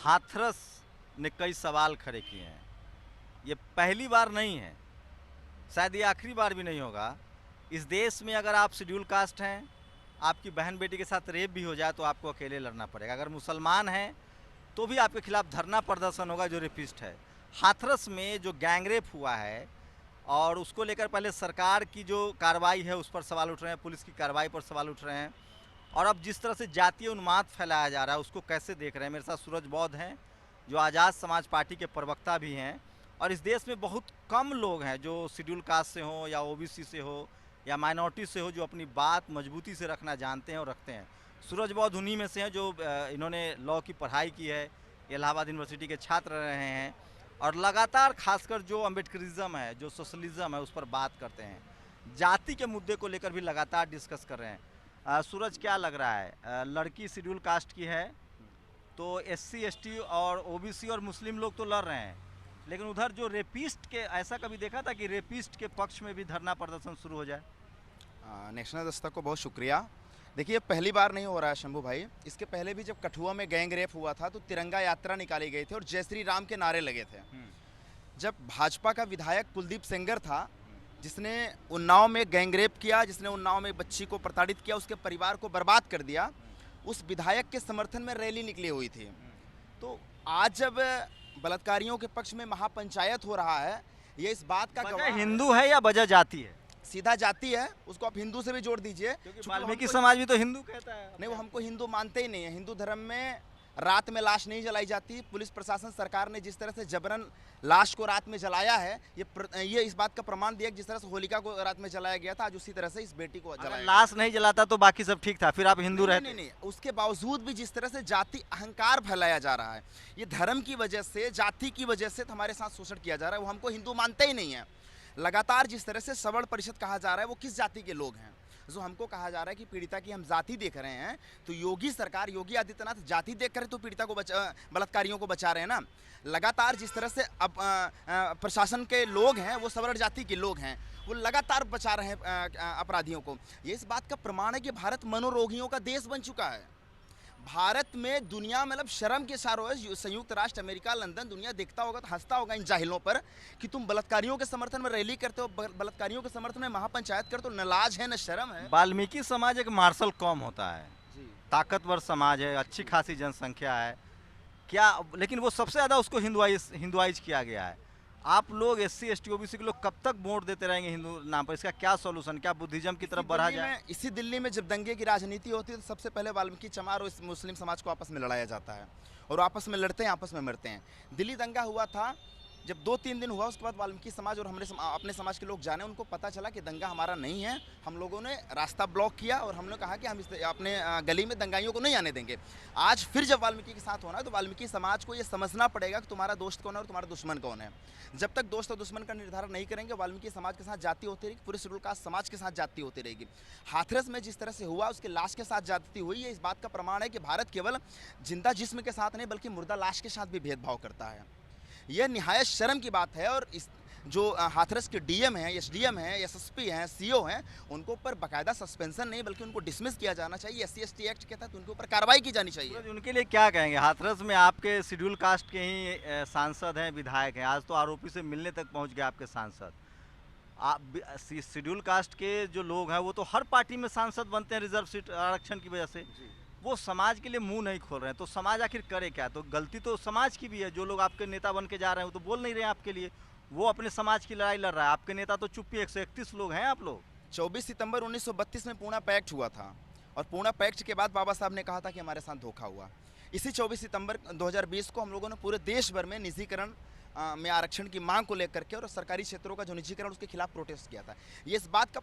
हाथरस ने कई सवाल खड़े किए हैं। ये पहली बार नहीं है, शायद ये आखिरी बार भी नहीं होगा। इस देश में अगर आप शेड्यूल कास्ट हैं, आपकी बहन बेटी के साथ रेप भी हो जाए तो आपको अकेले लड़ना पड़ेगा। अगर मुसलमान हैं तो भी आपके खिलाफ धरना प्रदर्शन होगा जो रेपिस्ट है। हाथरस में जो गैंगरेप हुआ है और उसको लेकर पहले सरकार की जो कार्रवाई है उस पर सवाल उठ रहे हैं, पुलिस की कार्रवाई पर सवाल उठ रहे हैं, और अब जिस तरह से जातीय उन्माद फैलाया जा रहा है उसको कैसे देख रहे हैं। मेरे साथ सूरज बौद्ध हैं जो आज़ाद समाज पार्टी के प्रवक्ता भी हैं, और इस देश में बहुत कम लोग हैं जो शेड्यूल कास्ट से हों या ओबीसी से हो या माइनॉरिटी से हो जो अपनी बात मजबूती से रखना जानते हैं और रखते हैं। सूरज बौद्ध उन्हीं में से हैं जो इन्होंने लॉ की पढ़ाई की है, इलाहाबाद यूनिवर्सिटी के छात्र रहे हैं, और लगातार खासकर जो अम्बेडकरिज्म है, जो सोशलिज्म है, उस पर बात करते हैं। जाति के मुद्दे को लेकर भी लगातार डिस्कस कर रहे हैं। सूरज, क्या लग रहा है, लड़की शेड्यूल कास्ट की है तो एससी एसटी और ओबीसी और मुस्लिम लोग तो लड़ रहे हैं, लेकिन उधर जो रेपिस्ट के, ऐसा कभी देखा था कि रेपिस्ट के पक्ष में भी धरना प्रदर्शन शुरू हो जाए? नेशनल दस्ता को बहुत शुक्रिया। देखिए, पहली बार नहीं हो रहा है शंभू भाई। इसके पहले भी जब कठुआ में गैंग रेप हुआ था तो तिरंगा यात्रा निकाली गई थी और जय श्री राम के नारे लगे थे। जब भाजपा का विधायक कुलदीप सेंगर था जिसने उन्नाव में गैंग रेप किया, जिसने उन्नाव में बच्ची को प्रताड़ित किया, उसके परिवार को बर्बाद कर दिया, उस विधायक के समर्थन में रैली निकली हुई थी। तो आज जब बलात्कारियों के पक्ष में महापंचायत हो रहा है, ये इस बात का वजह हिंदू है या वजह जाति है? सीधा जाति है, उसको आप हिंदू से भी जोड़ दीजिए, क्योंकि वाल्मीकि समाज भी तो हिंदू कहता है। नहीं, वो हमको हिंदू मानते ही नहीं है। हिंदू धर्म में रात में लाश नहीं जलाई जाती। पुलिस प्रशासन, सरकार ने जिस तरह से जबरन लाश को रात में जलाया है, ये इस बात का प्रमाण दिया कि जिस तरह से होलिका को रात में जलाया गया था, आज उसी तरह से इस बेटी को जलाया। लाश नहीं जलाता तो बाकी सब ठीक था, फिर आप हिंदू रहते? नहीं, उसके बावजूद भी जिस तरह से जाति अहंकार फैलाया जा रहा है, ये धर्म की वजह से, जाति की वजह से हमारे साथ शोषण किया जा रहा है। वो हमको हिंदू मानते ही नहीं है। लगातार जिस तरह से सवर्ण परिषद कहा जा रहा है, वो किस जाति के लोग हैं? जो हमको कहा जा रहा है कि पीड़िता की हम जाति देख रहे हैं, तो योगी सरकार, योगी आदित्यनाथ जाति देख कर तो पीड़िता को बलात्कारियों को बचा रहे हैं ना। लगातार जिस तरह से अब प्रशासन के लोग हैं वो सवर्ण जाति के लोग हैं, वो लगातार बचा रहे हैं अपराधियों को। ये इस बात का प्रमाण है कि भारत मनोरोगियों का देश बन चुका है। भारत में दुनिया मतलब शर्म के सारों है, संयुक्त राष्ट्र, अमेरिका, लंदन, दुनिया देखता होगा तो हंसता होगा इन जाहिलों पर कि तुम बलात्कारियों के समर्थन में रैली करते हो, बलात्कारियों के समर्थन में महापंचायत करते हो। न लाज है न शर्म है। वाल्मीकि समाज एक मार्शल कौम होता है, ताकतवर समाज है, अच्छी खासी जनसंख्या है क्या, लेकिन वो सबसे ज़्यादा उसको हिंदुआइज किया गया है। आप लोग एससी एसटी ओबीसी के लोग कब तक वोट देते रहेंगे हिंदू नाम पर? इसका क्या सॉल्यूशन, क्या बुद्धिज्म की तरफ बढ़ा जाए? इसी दिल्ली में जब दंगे की राजनीति होती है तो सबसे पहले वाल्मीकि चमार और मुस्लिम समाज को आपस में लड़ाया जाता है, और आपस में लड़ते हैं, आपस में मरते हैं। दिल्ली दंगा हुआ था, जब 2-3 दिन हुआ, उसके बाद वाल्मीकि समाज और हमने अपने समाज के लोग जाने, उनको पता चला कि दंगा हमारा नहीं है। हम लोगों ने रास्ता ब्लॉक किया और हमने कहा कि हम अपने गली में दंगाइयों को नहीं आने देंगे। आज फिर जब वाल्मीकि के साथ होना है तो वाल्मीकि समाज को ये समझना पड़ेगा कि तुम्हारा दोस्त कौन है और तुम्हारा दुश्मन कौन है। जब तक दोस्त और दुश्मन का निर्धारण नहीं करेंगे, वाल्मीकि समाज के साथ जाति होती रहेगी, पूरे शेड्यूल कास्ट समाज के साथ जाति होती रहेगी। हाथरस में जिस तरह से हुआ, उसके लाश के साथ जाति हुई, ये इस बात का प्रमाण है कि भारत केवल जिंदा जिस्म के साथ नहीं बल्कि मुर्दा लाश के साथ भी भेदभाव करता है। यह निहायत शर्म की बात है। और इस जो हाथरस के डीएम हैं, एसडीएम हैं, एसएसपी हैं, सीओ हैं, उनके ऊपर बाकायदा सस्पेंशन नहीं बल्कि उनको डिसमिस किया जाना चाहिए। एससी एसटी एक्ट के तहत उनके ऊपर कार्रवाई की जानी चाहिए। उनके लिए क्या कहेंगे? हाथरस में आपके शेड्यूल कास्ट के ही सांसद हैं, विधायक हैं, आज तो आरोपी से मिलने तक पहुंच गए आपके सांसद। आप शेड्यूल कास्ट के जो लोग हैं वो तो हर पार्टी में सांसद बनते हैं रिजर्व सीट आरक्षण की वजह से, वो समाज के लिए मुंह नहीं खोल रहे हैं, तो समाज आखिर करे क्या? तो गलती तो समाज की भी है। जो लोग आपके नेता बन के जा रहे हैं वो तो बोल नहीं रहे हैं आपके लिए, वो अपने समाज की लड़ाई लड़ रहा है। आपके नेता तो चुप्पी, 131 लोग हैं आप लोग। 24 सितंबर 1932 में पूना पैक्ट हुआ था, और पूना पैक्ट के बाद बाबा साहब ने कहा था कि हमारे साथ धोखा हुआ। इसी 24 सितंबर 2020 को हम लोगों ने पूरे देश भर में निजीकरण में आरक्षण की मांग को लेकर के और सरकारी क्षेत्रों का जो निजीकरण उसके खिलाफ प्रोटेस्ट किया था। ये इस बात का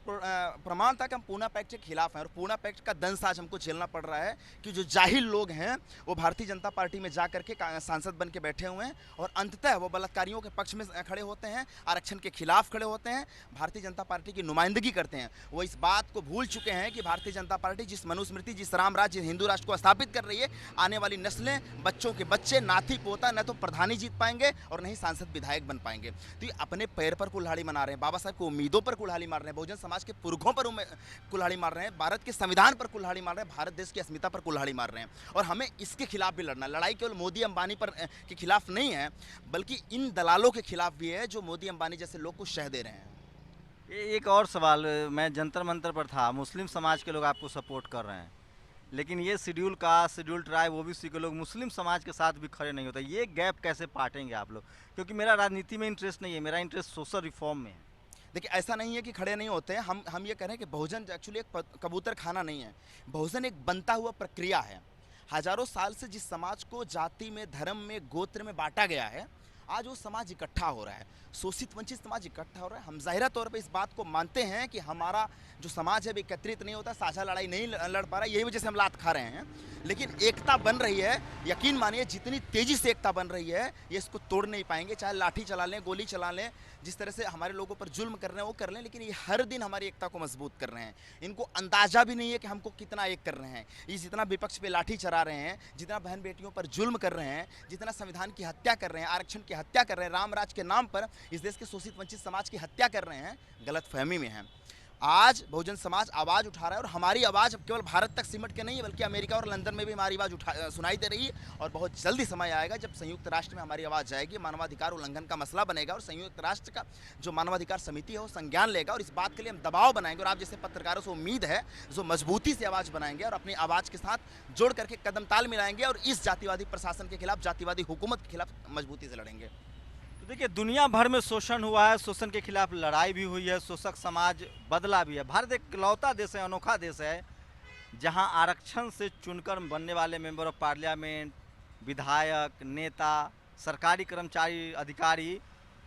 प्रमाण था कि हम पूना पैक्ट के खिलाफ हैं, और पूना पैक्ट का दंश आज हमको झेलना पड़ रहा है कि जो जाहिल लोग हैं वो भारतीय जनता पार्टी में जा करके सांसद बन के बैठे हुए हैं, और अंततः वो बलात्कारियों के पक्ष में खड़े होते हैं, आरक्षण के खिलाफ खड़े होते हैं, भारतीय जनता पार्टी की नुमाइंदगी करते हैं। वो इस बात को भूल चुके हैं कि भारतीय जनता पार्टी जिस मनुस्मृति, जिस राम राज्य, हिंदू राष्ट्र को स्थापित कर रही है, आने वाली नस्लें, बच्चों के बच्चे, नाती पोता न तो प्रधानी जीत पाएंगे और नहीं सांसद विधायक बन पाएंगे। तो ये अपने पैर पर कुल्हाड़ी मार रहे हैं, बाबा साहब की उम्मीदों पर कुल्हाड़ी मार रहे हैं, बहुजन समाज के पुरखों पर कुल्हाड़ी मार रहे हैं, भारत के संविधान पर कुल्हाड़ी मार रहे हैं, भारत देश की अस्मिता पर कुल्हाड़ी मार रहे हैं। और हमें इसके खिलाफ भी लड़ना, लड़ाई केवल मोदी अंबानी पर के खिलाफ नहीं है, बल्कि इन दलालों के खिलाफ भी है जो मोदी अंबानी जैसे लोग को शह दे रहे हैं। एक और सवाल, मैं जंतर मंतर पर था, मुस्लिम समाज के लोग आपको सपोर्ट कर रहे हैं, लेकिन ये schedule caste, schedule tribe, OBC के लोग मुस्लिम समाज के साथ भी खड़े नहीं होते। ये गैप कैसे पाटेंगे आप लोग? क्योंकि मेरा राजनीति में इंटरेस्ट नहीं है, मेरा इंटरेस्ट सोशल रिफॉर्म में है। देखिए, ऐसा नहीं है कि खड़े नहीं होते हैं, हम ये कह रहे हैं कि बहुजन एक्चुअली एक कबूतर खाना नहीं है, बहुजन एक बनता हुआ प्रक्रिया है। हजारों साल से जिस समाज को जाति में, धर्म में, गोत्र में बांटा गया है, आज वो समाज इकट्ठा हो रहा है, शोषित वंचित समाज इकट्ठा हो रहा है। हम जाहिरा तौर पे इस बात को मानते हैं कि हमारा जो समाज है वो एकत्रित नहीं होता, साझा लड़ाई नहीं लड़ पा रहा, यही वजह से हम लात खा रहे हैं। लेकिन एकता बन रही है, यकीन मानिए जितनी तेजी से एकता बन रही है, ये इसको तोड़ नहीं पाएंगे। चाहे लाठी चला लें, गोली चला लें, जिस तरह से हमारे लोगों पर जुल्म कर रहे हैं वो कर लें, लेकिन ये हर दिन हमारी एकता को मजबूत कर रहे हैं। इनको अंदाजा भी नहीं है कि हमको कितना एक कर रहे हैं। ये जितना विपक्ष पे लाठी चला रहे हैं, जितना बहन बेटियों पर जुल्म कर रहे हैं, जितना संविधान की हत्या कर रहे हैं, आरक्षण की हत्या कर रहे हैं, राम राज के नाम पर इस देश के शोषित वंचित समाज की हत्या कर रहे हैं, गलतफहमी में हैं। आज बहुजन समाज आवाज़ उठा रहा है, और हमारी आवाज़ अब केवल भारत तक सिमट के नहीं है, बल्कि अमेरिका और लंदन में भी हमारी आवाज़ सुनाई दे रही है। और बहुत जल्दी समय आएगा जब संयुक्त राष्ट्र में हमारी आवाज़ जाएगी, मानवाधिकार उल्लंघन का मसला बनेगा, और संयुक्त राष्ट्र का जो मानवाधिकार समिति है वो संज्ञान लेगा, और इस बात के लिए हम दबाव बनाएंगे। और आप जैसे पत्रकारों से उम्मीद है जो मजबूती से आवाज़ बनाएंगे और अपनी आवाज़ के साथ जोड़ करके कदम ताल मिलाएंगे, और इस जातिवादी प्रशासन के खिलाफ, जातिवादी हुकूमत के खिलाफ मजबूती से लड़ेंगे। तो देखिए, दुनिया भर में शोषण हुआ है, शोषण के खिलाफ लड़ाई भी हुई है, शोषक समाज बदला भी है। भारत एक इकलौता देश है, अनोखा देश है, जहां आरक्षण से चुनकर बनने वाले मेंबर ऑफ पार्लियामेंट, विधायक, नेता, सरकारी कर्मचारी, अधिकारी,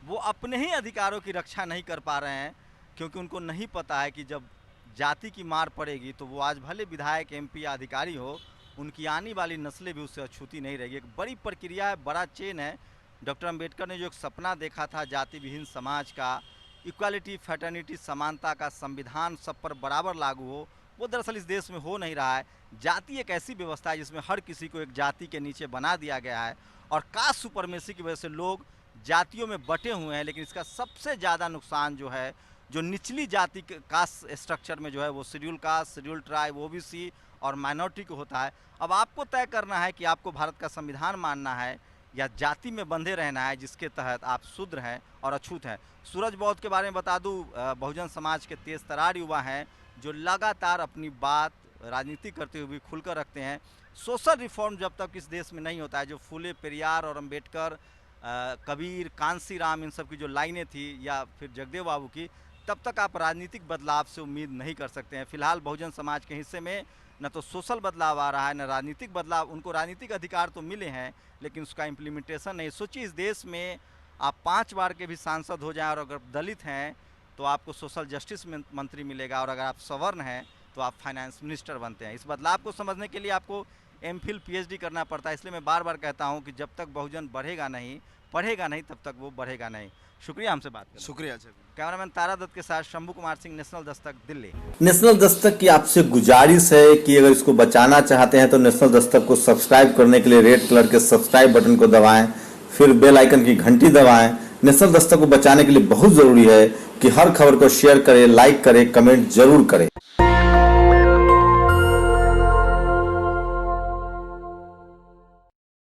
वो अपने ही अधिकारों की रक्षा नहीं कर पा रहे हैं, क्योंकि उनको नहीं पता है कि जब जाति की मार पड़ेगी तो वो आज भले विधायक, MP या अधिकारी हो, उनकी आने वाली नस्लें भी उससे अछूती नहीं रहेगी। एक बड़ी प्रक्रिया है, बड़ा चेन है। डॉक्टर अंबेडकर ने जो एक सपना देखा था जाति विहीन समाज का, इक्वालिटी, फ्रेटर्निटी, समानता का, संविधान सब पर बराबर लागू हो, वो दरअसल इस देश में हो नहीं रहा है। जाति एक ऐसी व्यवस्था है जिसमें हर किसी को एक जाति के नीचे बना दिया गया है, और कास्ट सुपरमेसी की वजह से लोग जातियों में बटे हुए हैं। लेकिन इसका सबसे ज़्यादा नुकसान जो है, जो निचली जाति के कास्ट स्ट्रक्चर में जो है, वो schedule caste, schedule tribe, OBC और माइनॉरिटी को होता है। अब आपको तय करना है कि आपको भारत का संविधान मानना है या जाति में बंधे रहना है जिसके तहत आप शूद्र हैं और अछूत हैं। सूरज बौद्ध के बारे में बता दूं, बहुजन समाज के तेज तरार युवा हैं जो लगातार अपनी बात राजनीति करते हुए खुलकर रखते हैं। सोशल रिफॉर्म जब तक इस देश में नहीं होता है, जो फूले, पेरियार और अंबेडकर, कबीर, कांसी राम, इन सब की जो लाइनें थी, या फिर जगदेव बाबू की, तब तक आप राजनीतिक बदलाव से उम्मीद नहीं कर सकते हैं। फिलहाल बहुजन समाज के हिस्से में न तो सोशल बदलाव आ रहा है, न राजनीतिक बदलाव। उनको राजनीतिक अधिकार तो मिले हैं, लेकिन उसका इम्प्लीमेंटेशन नहीं। सोचिए, इस देश में आप 5 बार के भी सांसद हो जाएं, और अगर दलित हैं तो आपको सोशल जस्टिस मंत्री मिलेगा, और अगर आप सवर्ण हैं तो आप फाइनेंस मिनिस्टर बनते हैं। इस बदलाव को समझने के लिए आपको MPhil PhD करना पड़ता है। इसलिए मैं बार बार कहता हूँ कि जब तक बहुजन बढ़ेगा नहीं, पढ़ेगा नहीं, तब तक वो बढ़ेगा नहीं। शुक्रिया हमसे बात करने। शुक्रिया। कैमरामैन तारा दत्त के साथ शंभू कुमार सिंह, नेशनल दस्तक, दिल्ली। नेशनल दस्तक की आपसे गुजारिश है कि अगर इसको बचाना चाहते हैं तो नेशनल दस्तक को सब्सक्राइब करने के लिए रेड कलर के सब्सक्राइब बटन को दबाएं, फिर बेल आइकन की घंटी दबाएं। नेशनल दस्तक को बचाने के लिए बहुत जरूरी है कि हर खबर को शेयर करें, लाइक करें, कमेंट जरूर करें।